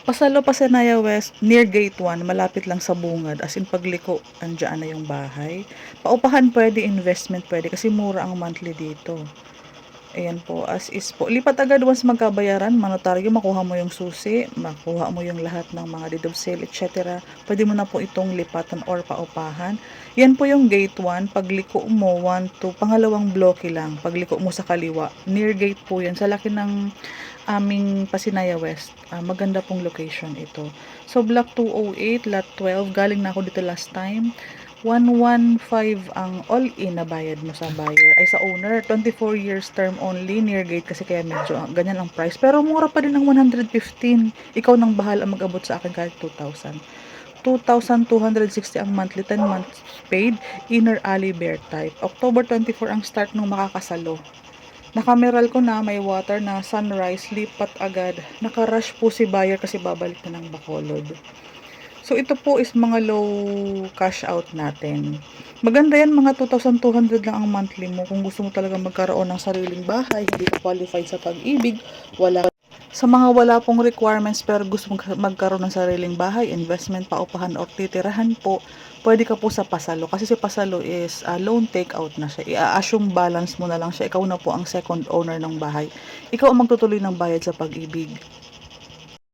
Pasalo Pasanaya West, near Gate 1, malapit lang sa bungad. As in, pagliko, andyan na yung bahay. Paupahan pwede, investment pwede, kasi mura ang monthly dito. Ayan po, as is po. Lipat agad once magkabayaran, manotaryo, makuha mo yung susi, makuha mo yung lahat ng mga deed of sale, etc. Pwede mo na po itong lipatan or paupahan. Yan po yung gate 1. Pagliko mo, 1 to, pangalawang bloke lang. Pagliko mo sa kaliwa, near gate po yan. Sa laki ng aming Pasinaya West. Maganda pong location ito. So, block 208, lot 12. Galing na ako dito last time. 115 ang all-in na bayad mo sa buyer, ay sa owner. 24 years term only, near gate, kasi kaya medyo ganyan ang price. Pero mura pa din ang 115. Ikaw nang bahala mag-abot sa akin kahit 2,000. 2,260 ang monthly, 10 months paid, inner alley bear type. October 24 ang start nung makakasalo. Nakameral ko na, may water na, sunrise, lipat agad. Nakarush po si buyer kasi babalik na ng Bacolod. So, ito po is mga low cash out natin. Maganda yan, mga 2,200 lang ang monthly mo. Kung gusto mo talaga magkaroon ng sariling bahay, hindi ka qualified sa pag-ibig, wala. Sa mga wala pong requirements pero gusto magkaroon ng sariling bahay, investment, paupahan o titirahan po, pwede ka po sa Pasalo. Kasi si Pasalo is loan take out na siya. I-assume balance mo na lang siya. Ikaw na po ang second owner ng bahay. Ikaw ang magtutuloy ng bayad sa pag-ibig.